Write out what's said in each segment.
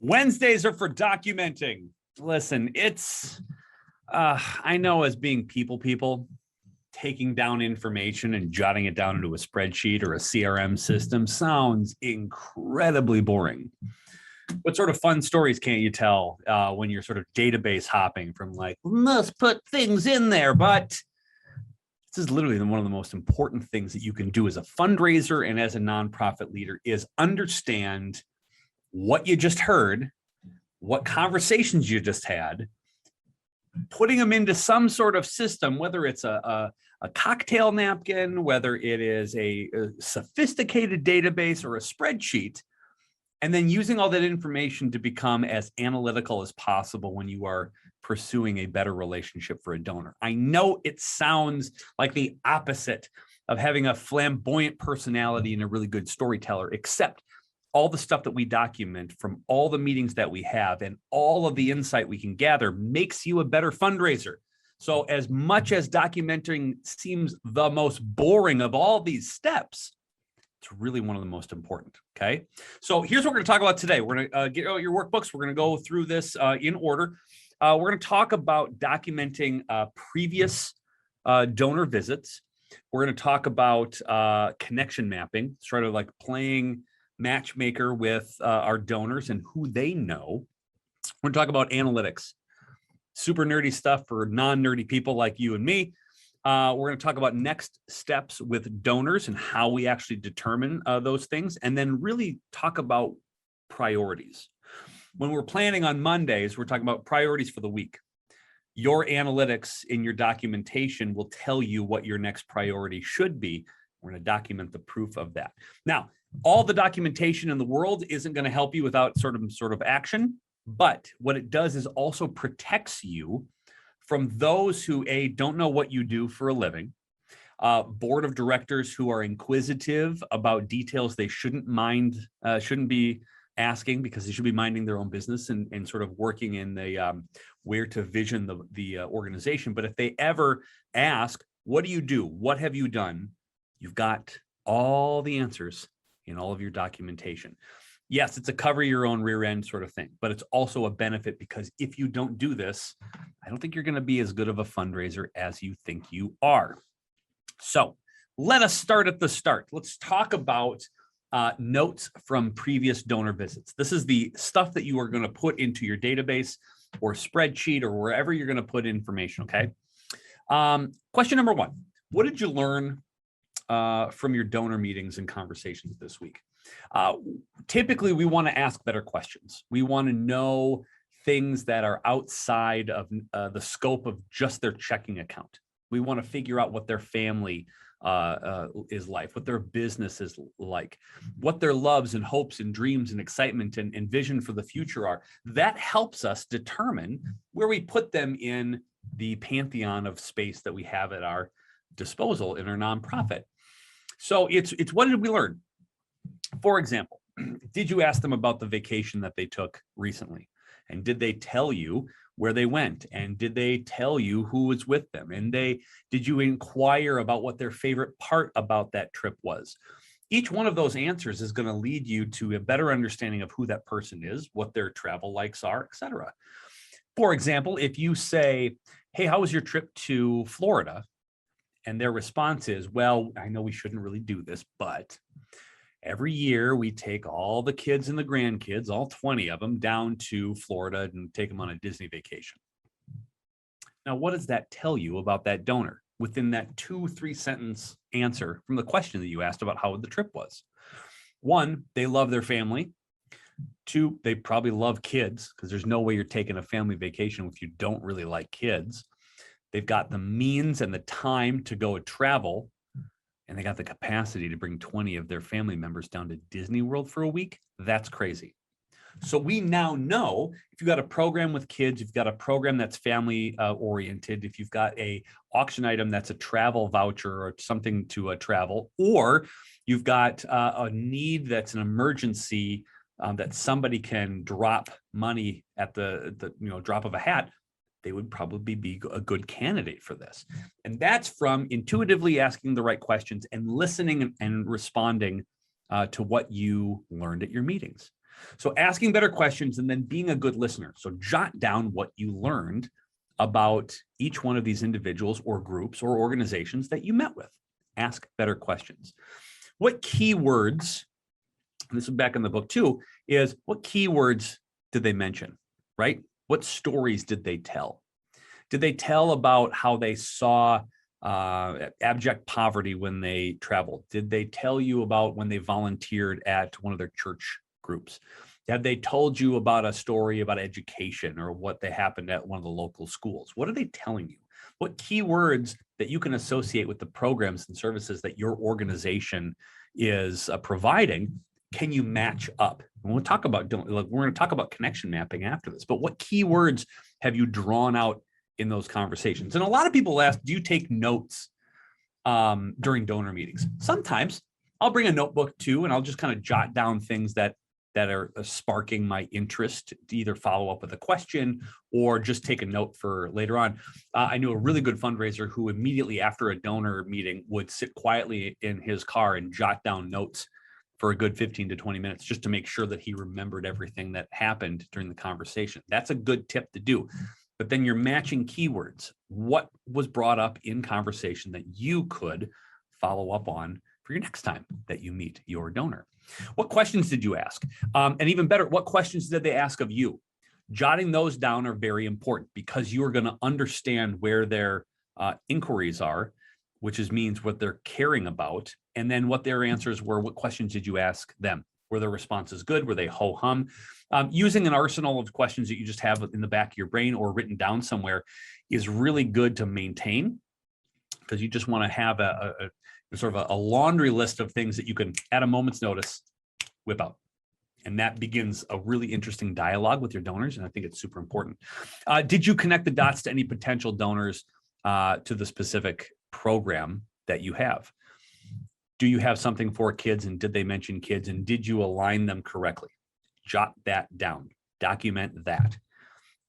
Wednesdays are for documenting. Listen, I know as being people, taking down information and jotting it down into a spreadsheet or a CRM system sounds incredibly boring. What sort of fun stories can't you tell when you're sort of database hopping from like, must put things in there, but this is literally one of the most important things that you can do as a fundraiser and as a nonprofit leader is understand what you just heard, what conversations you just had, putting them into some sort of system, whether it's a cocktail napkin, whether it is a sophisticated database or a spreadsheet, and then using all that information to become as analytical as possible when you are pursuing a better relationship for a donor. I know it sounds like the opposite of having a flamboyant personality and a really good storyteller, except all the stuff that we document from all the meetings that we have and all of the insight we can gather makes you a better fundraiser. So as much as documenting seems the most boring of all these steps, it's really one of the most important, okay? So here's what we're gonna talk about today. We're gonna get out your workbooks. We're gonna go through this in order. We're gonna talk about documenting previous donor visits. We're gonna talk about connection mapping, sort of like playing matchmaker with our donors and who they know. We're gonna talk about analytics, super nerdy stuff for non-nerdy people like you and me. We're gonna talk about next steps with donors and how we actually determine those things, and then really talk about priorities. When we're planning on Mondays, we're talking about priorities for the week. Your analytics in your documentation will tell you what your next priority should be. We're gonna document the proof of that. Now, all the documentation in the world isn't going to help you without sort of action, but what it does is also protects you from those who don't know what you do for a living, board of directors who are inquisitive about details they shouldn't be asking because they should be minding their own business and sort of working in the where to vision the organization. But if they ever ask, what do you do? What have you done? You've got all the answers in all of your documentation. Yes, it's a cover your own rear end sort of thing, but it's also a benefit because if you don't do this, I don't think you're going to be as good of a fundraiser as you think you are. So let us start at the start. Let's talk about notes from previous donor visits. This is the stuff that you are going to put into your database or spreadsheet or wherever you're going to put information, okay? Question number one, what did you learn from your donor meetings and conversations this week? Typically, we want to ask better questions. We want to know things that are outside of the scope of just their checking account. We want to figure out what their family is like, what their business is like, what their loves and hopes and dreams and excitement and vision for the future are. That helps us determine where we put them in the pantheon of space that we have at our disposal in our nonprofit. So it's what did we learn? For example, did you ask them about the vacation that they took recently? And did they tell you where they went? And did they tell you who was with them? And did you inquire about what their favorite part about that trip was? Each one of those answers is going to lead you to a better understanding of who that person is, what their travel likes are, etc. For example, if you say, hey, how was your trip to Florida? And their response is, well, I know we shouldn't really do this, but every year we take all the kids and the grandkids, all 20 of them, down to Florida and take them on a Disney vacation. Now, what does that tell you about that donor within that 2-3 sentence answer from the question that you asked about how the trip was? 1, they love their family. 2, they probably love kids because there's no way you're taking a family vacation if you don't really like kids. They've got the means and the time to go travel, and they got the capacity to bring 20 of their family members down to Disney World for a week. That's crazy. So we now know if you've got a program with kids, you've got a program that's family oriented, if you've got a auction item that's a travel voucher or something to travel, or you've got a need that's an emergency that somebody can drop money at the drop of a hat, they would probably be a good candidate for this. And that's from intuitively asking the right questions and listening and responding to what you learned at your meetings. So asking better questions and then being a good listener. So jot down what you learned about each one of these individuals or groups or organizations that you met with. Ask better questions. What keywords, and this is back in the book too, is what keywords did they mention, right? What stories did they tell? Did they tell about how they saw abject poverty when they traveled? Did they tell you about when they volunteered at one of their church groups? Have they told you about a story about education or what they happened at one of the local schools? What are they telling you? What keywords that you can associate with the programs and services that your organization is providing can you match up? And we're going to talk about connection mapping after this, but what keywords have you drawn out in those conversations? And a lot of people ask, do you take notes during donor meetings? Sometimes I'll bring a notebook too, and I'll just kind of jot down things that are sparking my interest to either follow up with a question or just take a note for later on. I knew a really good fundraiser who immediately after a donor meeting would sit quietly in his car and jot down notes for a good 15 to 20 minutes just to make sure that he remembered everything that happened during the conversation. That's a good tip to do. But then you're matching keywords. What was brought up in conversation that you could follow up on for your next time that you meet your donor? What questions did you ask? And even better, what questions did they ask of you? Jotting those down are very important because you are going to understand where their inquiries are, which means what they're caring about, and then what their answers were. What questions did you ask them? Were their responses good? Were they ho-hum? Using an arsenal of questions that you just have in the back of your brain or written down somewhere is really good to maintain because you just want to have a sort of a laundry list of things that you can, at a moment's notice, whip out. And that begins a really interesting dialogue with your donors. And I think it's super important. Did you connect the dots to any potential donors to the specific program that you have? Do you have something for kids, and did they mention kids, and did you align them correctly? Jot that down, document that.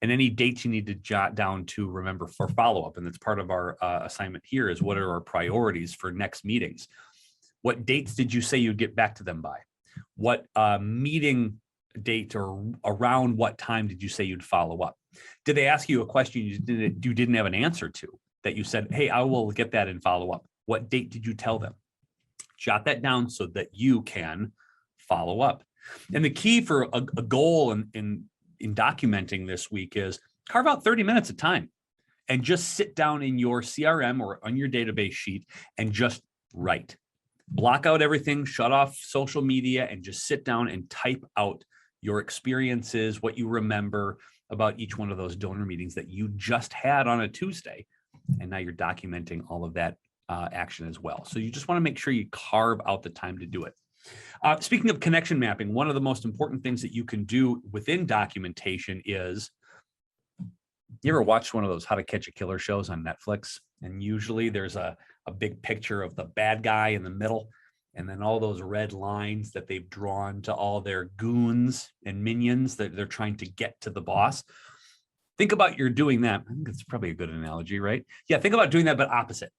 And any dates you need to jot down to remember for follow-up. And that's part of our assignment here is what are our priorities for next meetings? What dates did you say you'd get back to them by? What meeting date or around what time did you say you'd follow up? Did they ask you a question you didn't have an answer to that you said, hey, I will get that in follow up? What date did you tell them? Jot that down so that you can follow up. And the key for a goal in documenting this week is carve out 30 minutes of time and just sit down in your CRM or on your database sheet and just write. Block out everything, shut off social media, and just sit down and type out your experiences, what you remember about each one of those donor meetings that you just had on a Tuesday. And now you're documenting all of that action as well. So you just want to make sure you carve out the time to do it. Speaking of connection mapping, one of the most important things that you can do within documentation is, you ever watched one of those How to Catch a Killer shows on Netflix? And usually there's a big picture of the bad guy in the middle, and then all those red lines that they've drawn to all their goons and minions that they're trying to get to the boss. Think about you're doing that. I think it's probably a good analogy, right? Yeah, think about doing that, but opposite,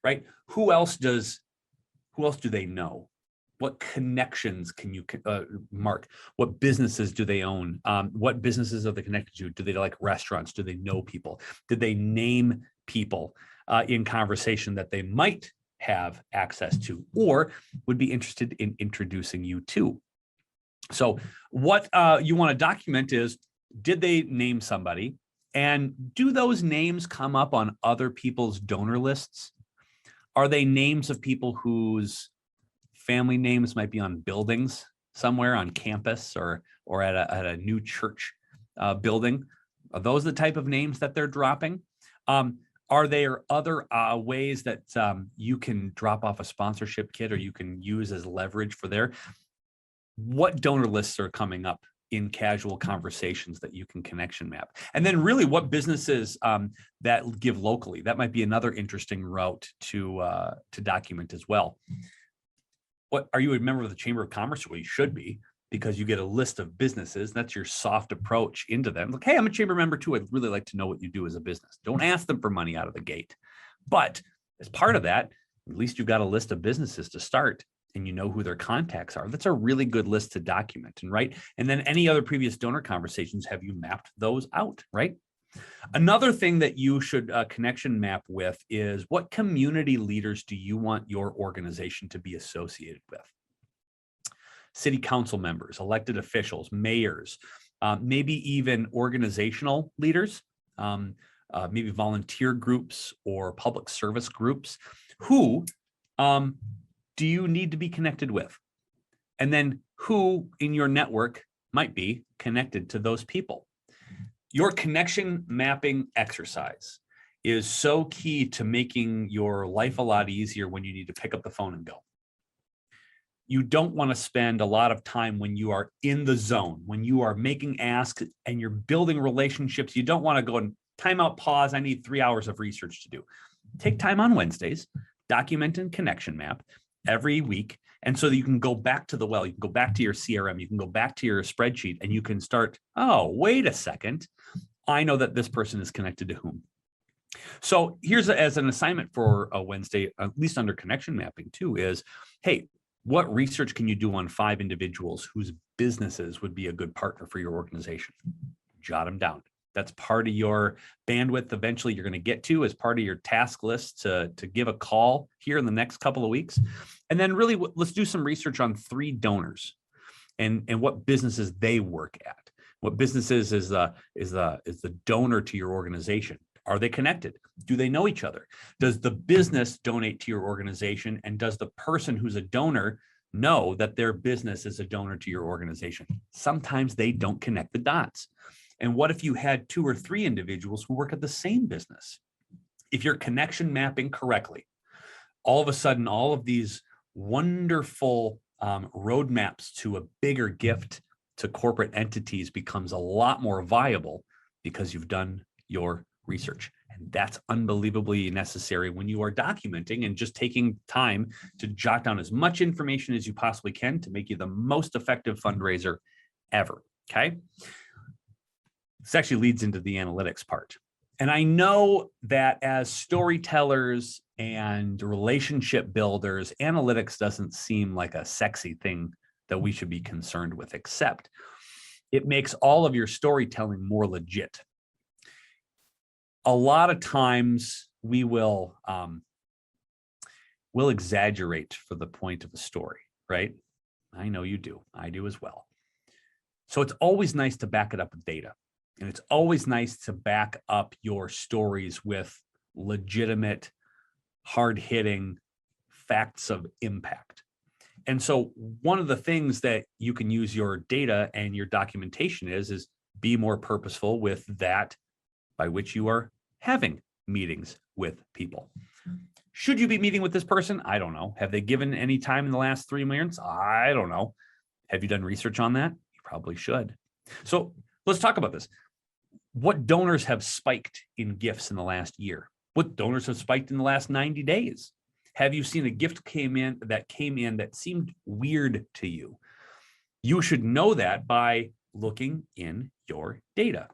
right? Who else do they know? What connections can you mark? What businesses do they own? What businesses are they connected to? Do they like restaurants? Do they know people? Did they name people in conversation that they might have access to or would be interested in introducing you to? So what you want to document is, did they name somebody? And do those names come up on other people's donor lists? Are they names of people whose family names might be on buildings somewhere on campus or at a new church building? Are those the type of names that they're dropping? Are there other ways that you can drop off a sponsorship kit or you can use as leverage for there? What donor lists are coming up in casual conversations that you can connection map? And then really what businesses that give locally? That might be another interesting route to document as well. What, are you a member of the Chamber of Commerce? Well, you should be, because you get a list of businesses. That's your soft approach into them. Like, hey, I'm a chamber member too. I'd really like to know what you do as a business. Don't ask them for money out of the gate. But as part of that, at least you've got a list of businesses to start and you know who their contacts are, that's a really good list to document and write. And then any other previous donor conversations, have you mapped those out, right? Another thing that you should connection map with is, what community leaders do you want your organization to be associated with? City council members, elected officials, mayors, maybe even organizational leaders, maybe volunteer groups or public service groups. Who do you need to be connected with? And then who in your network might be connected to those people? Your connection mapping exercise is so key to making your life a lot easier when you need to pick up the phone and go. You don't want to spend a lot of time when you are in the zone, when you are making asks and you're building relationships. You don't want to go and time out, pause. I need 3 hours of research to do. Take time on Wednesdays, document and connection map every week. And so that you can go back to the well, you can go back to your CRM, you can go back to your spreadsheet, and you can start, oh, wait a second. I know that this person is connected to whom. So here's as an assignment for a Wednesday, at least under connection mapping too, is, hey, what research can you do on 5 individuals whose businesses would be a good partner for your organization? Jot them down. That's part of your bandwidth eventually you're going to get to as part of your task list to give a call here in the next couple of weeks. And then really, let's do some research on 3 donors and what businesses they work at. What businesses is the donor to your organization? Are they connected? Do they know each other? Does the business donate to your organization? And does the person who's a donor know that their business is a donor to your organization? Sometimes they don't connect the dots. And what if you had 2 or 3 individuals who work at the same business? If you're connection mapping correctly, all of a sudden, all of these wonderful roadmaps to a bigger gift to corporate entities becomes a lot more viable because you've done your research. And that's unbelievably necessary when you are documenting and just taking time to jot down as much information as you possibly can to make you the most effective fundraiser ever, okay? This actually leads into the analytics part. And I know that as storytellers and relationship builders, analytics doesn't seem like a sexy thing that we should be concerned with, except it makes all of your storytelling more legit. A lot of times we will we'll exaggerate for the point of a story, right? I know you do. I do as well. So it's always nice to back it up with data. And it's always nice to back up your stories with legitimate, hard-hitting facts of impact. And so one of the things that you can use your data and your documentation is be more purposeful with that by which you are having meetings with people. Should you be meeting with this person? I don't know. Have they given any time in the last 3 months? I don't know. Have you done research on that? You probably should. So let's talk about this. What donors have spiked in gifts in the last year? What donors have spiked in the last 90 days? Have you seen a gift came in that seemed weird to you? You should know that by looking in your data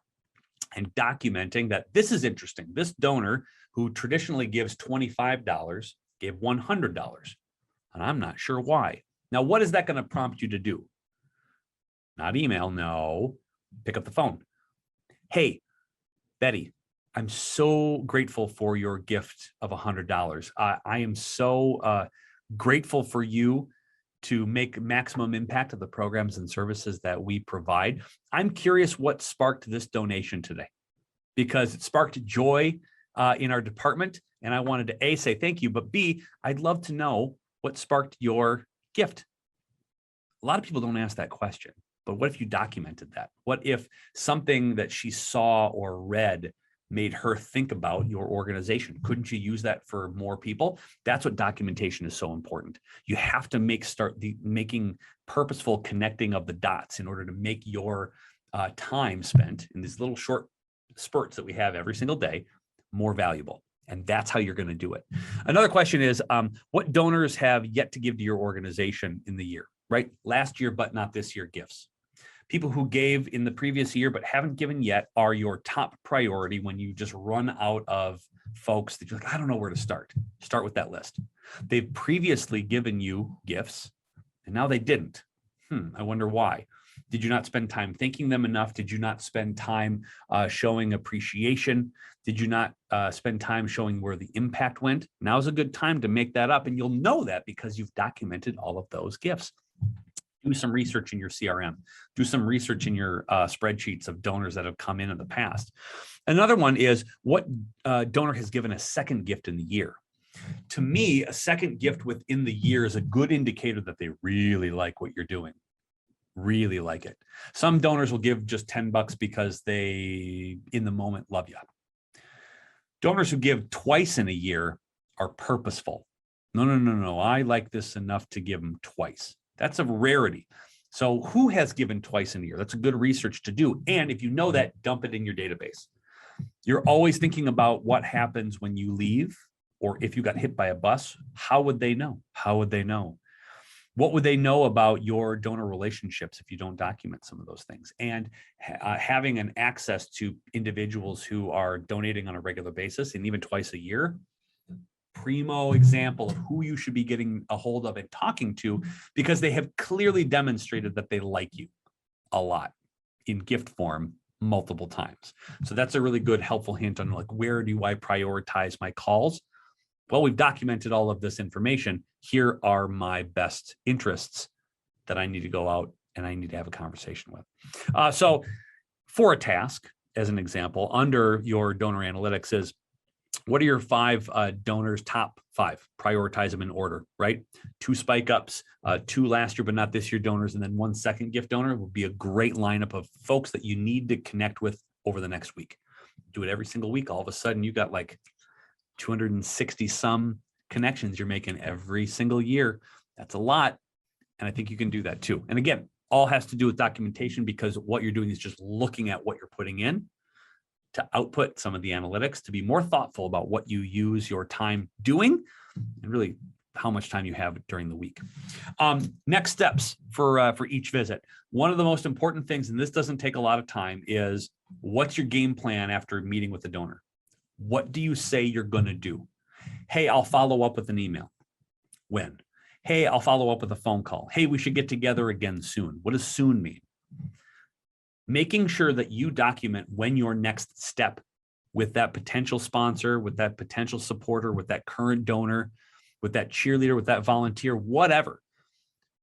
and documenting that this is interesting. This donor who traditionally gives $25 gave $100, and I'm not sure why. Now, what is that going to prompt you to do? Not email, no. Pick up the phone. Hey, Betty, I'm so grateful for your gift of $100. I am so grateful for you to make maximum impact of the programs and services that we provide. I'm curious what sparked this donation today, because it sparked joy in our department. And I wanted to A, say thank you, but B, I'd love to know what sparked your gift. A lot of people don't ask that question, but what if you documented that? What if something that she saw or read made her think about your organization? Couldn't you use that for more people? That's what documentation is so important. You have to start making purposeful connecting of the dots in order to make your time spent in these little short spurts that we have every single day more valuable. And that's how you're going to do it. Another question is, what donors have yet to give to your organization in the year, right? Last year, but not this year gifts. People who gave in the previous year but haven't given yet are your top priority when you just run out of folks that you're like, I don't know where to start. Start with that list. They've previously given you gifts and now they didn't. I wonder why. Did you not spend time thanking them enough? Did you not spend time showing appreciation? Did you not spend time showing where the impact went? Now's a good time to make that up. And you'll know that because you've documented all of those gifts. Do some research in your CRM. Do some research in your spreadsheets of donors that have come in the past. Another one is what donor has given a second gift in the year. To me, a second gift within the year is a good indicator that they really like what you're doing. Really like it. Some donors will give just $10 because they, in the moment, love you. Donors who give twice in a year are purposeful. No. I like this enough to give them twice. That's a rarity. So who has given twice in a year? That's a good research to do. And if you know that, dump it in your database. You're always thinking about what happens when you leave, or if you got hit by a bus. How would they know? How would they know? What would they know about your donor relationships if you don't document some of those things? And having an access to individuals who are donating on a regular basis and even twice a year, primo example of who you should be getting a hold of and talking to, because they have clearly demonstrated that they like you a lot in gift form multiple times. So that's a really good, helpful hint on like, where do I prioritize my calls? Well, we've documented all of this information. Here are my best interests that I need to go out and I need to have a conversation with. So for a task, as an example, under your donor analytics is, what are your 5 donors, top 5? Prioritize them in order, right? 2 spike ups, 2 last year, but not this year donors, and then 1 second gift donor would be a great lineup of folks that you need to connect with over the next week. Do it every single week. All of a sudden you got like 260 some connections you're making every single year. That's a lot. And I think you can do that too. And again, all has to do with documentation, because what you're doing is just looking at what you're putting in to output some of the analytics, to be more thoughtful about what you use your time doing and really how much time you have during the week. Next steps for each visit. One of the most important things, and this doesn't take a lot of time, is what's your game plan after meeting with the donor? What do you say you're going to do? Hey, I'll follow up with an email. When? Hey, I'll follow up with a phone call. Hey, we should get together again soon. What does soon mean? Making sure that you document when your next step with that potential sponsor, with that potential supporter, with that current donor, with that cheerleader, with that volunteer, whatever.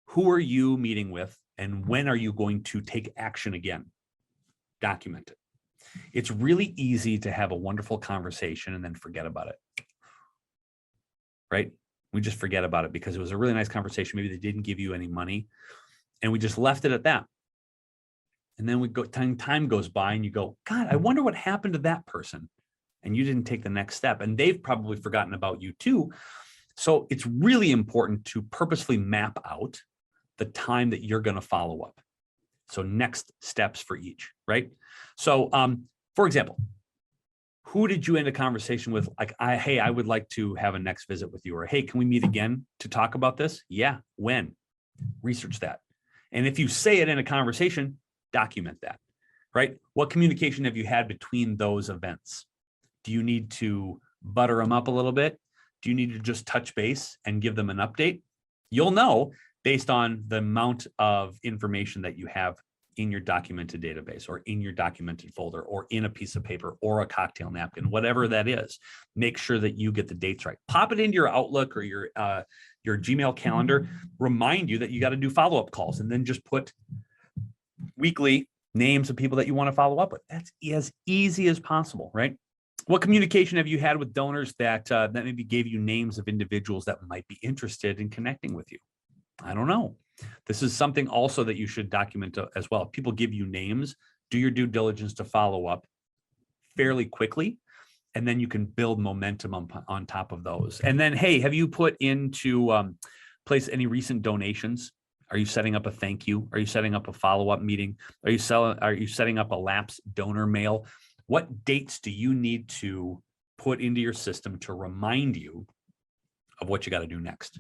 Who are you meeting with, and when are you going to take action again? Document it. It's really easy to have a wonderful conversation and then forget about it, right? We just forget about it because it was a really nice conversation. Maybe they didn't give you any money and we just left it at that. And then time goes by and you go, God, I wonder what happened to that person. And you didn't take the next step, and they've probably forgotten about you too. So it's really important to purposefully map out the time that you're going to follow up. So next steps for each, right? So for example, who did you end a conversation with? Like, hey, I would like to have a next visit with you, or hey, can we meet again to talk about this? Yeah, when? Research that. And if you say it in a conversation, document that, right? What communication have you had between those events? Do you need to butter them up a little bit? Do you need to just touch base and give them an update? You'll know based on the amount of information that you have in your documented database, or in your documented folder, or in a piece of paper, or a cocktail napkin, whatever that is. Make sure that you get the dates right. Pop it into your Outlook or your Gmail calendar. Remind you that you got to do follow-up calls, and then just put weekly names of people that you want to follow up with. That's as easy as possible, right? What communication have you had with donors that maybe gave you names of individuals that might be interested in connecting with you? I don't know. This is something also that you should document as well. If people give you names, do your due diligence to follow up fairly quickly, and then you can build momentum on top of those. And then, hey, have you put into place any recent donations? Are you setting up a thank you? Are you setting up a follow-up meeting? Are you setting up a lapsed donor mail? What dates do you need to put into your system to remind you of what you got to do next?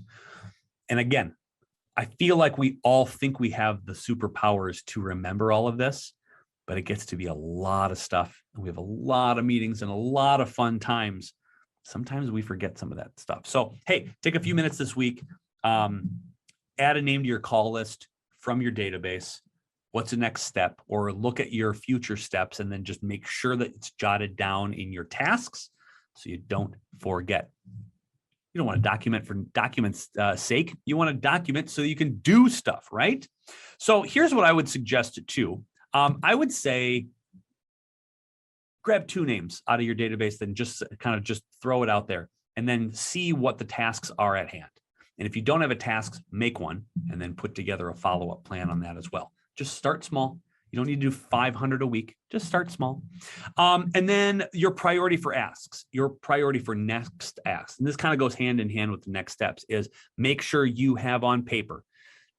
And again, I feel like we all think we have the superpowers to remember all of this, but it gets to be a lot of stuff. And we have a lot of meetings and a lot of fun times. sometimes we forget some of that stuff. So, hey, take a few minutes this week, add a name to your call list from your database. What's the next step? Or look at your future steps and then just make sure that it's jotted down in your tasks so you don't forget. You don't want to document for documents' sake. You want to document so you can do stuff, right? So here's what I would suggest too. I would say grab 2 names out of your database, then just throw it out there and then see what the tasks are at hand. And if you don't have a task, make one and then put together a follow-up plan on that as well. Just start small. You don't need to do 500 a week. Just start small. And then your priority for asks, your priority for next asks. And this kind of goes hand in hand with the next steps is make sure you have on paper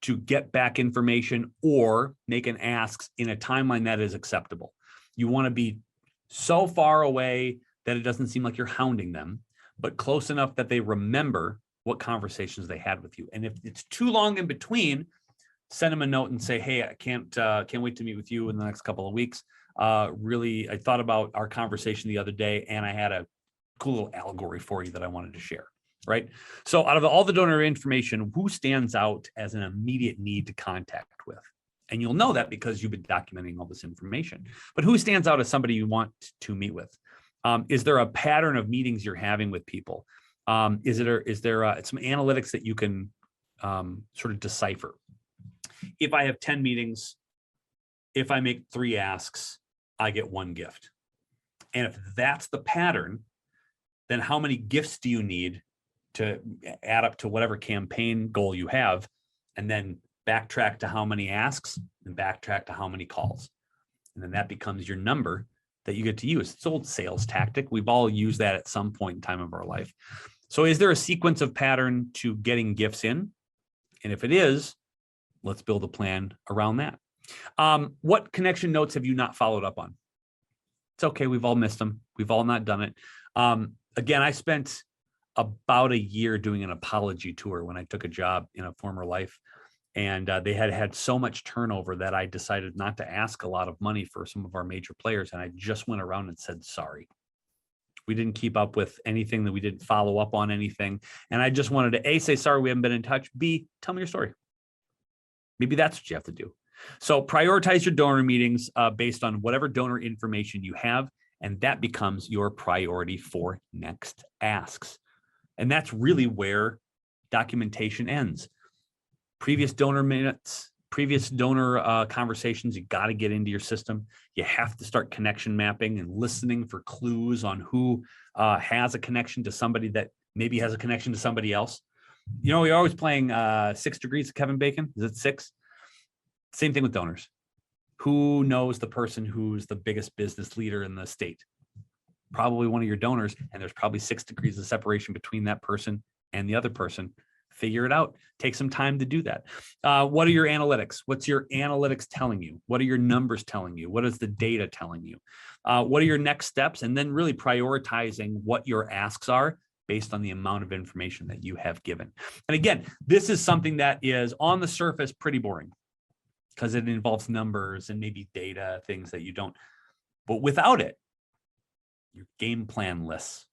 to get back information or make an ask in a timeline that is acceptable. You want to be so far away that it doesn't seem like you're hounding them, but close enough that they remember what conversations they had with you. And if it's too long in between, send them a note and say, hey, I can't wait to meet with you in the next couple of weeks. Really, I thought about our conversation the other day and I had a cool little allegory for you that I wanted to share, right? So out of all the donor information, who stands out as an immediate need to contact with? And you'll know that because you've been documenting all this information. But who stands out as somebody you want to meet with? Is there a pattern of meetings you're having with people? Is there some analytics that you can sort of decipher? If I have 10 meetings, if I make 3 asks, I get 1 gift. And if that's the pattern, then how many gifts do you need to add up to whatever campaign goal you have? And then backtrack to how many asks and backtrack to how many calls. And then that becomes your number that you get to use. It's an old sales tactic. We've all used that at some point in time of our life. So is there a sequence of pattern to getting gifts in? And if it is, let's build a plan around that. What connection notes have you not followed up on? It's okay. We've all missed them. We've all not done it. Again, I spent about a year doing an apology tour when I took a job in a former life. And they had so much turnover that I decided not to ask a lot of money for some of our major players. And I just went around and said, sorry. We didn't keep up with anything, that we didn't follow up on anything. And I just wanted to A, say, sorry, we haven't been in touch. B, tell me your story. Maybe that's what you have to do. So prioritize your donor meetings based on whatever donor information you have. And that becomes your priority for next asks. And that's really where documentation ends. Previous donor minutes, previous donor conversations, you got to get into your system. You have to start connection mapping and listening for clues on who has a connection to somebody that maybe has a connection to somebody else. You know, you're always playing 6 Degrees of Kevin Bacon. Is it 6? Same thing with donors. Who knows the person who's the biggest business leader in the state? Probably one of your donors, and there's probably 6 degrees of separation between that person and the other person. Figure it out. Take some time to do that. What are your analytics? What's your analytics telling you? What are your numbers telling you? What is the data telling you? What are your next steps? And then really prioritizing what your asks are based on the amount of information that you have given. And again, this is something that is on the surface pretty boring because it involves numbers and maybe data, things that you don't. But without it, your game plan lists.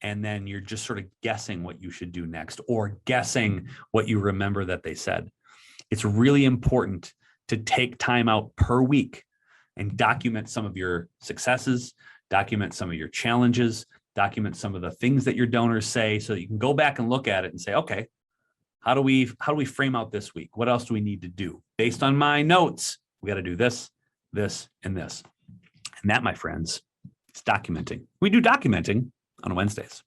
And then you're just sort of guessing what you should do next or guessing what you remember that they said. It's really important to take time out per week and document some of your successes, document some of your challenges, document some of the things that your donors say so that you can go back and look at it and say, okay, how do we frame out this week? What else do we need to do? Based on my notes, we got to do this, this, and this. And that, my friends, is documenting. We do documenting on Wednesdays.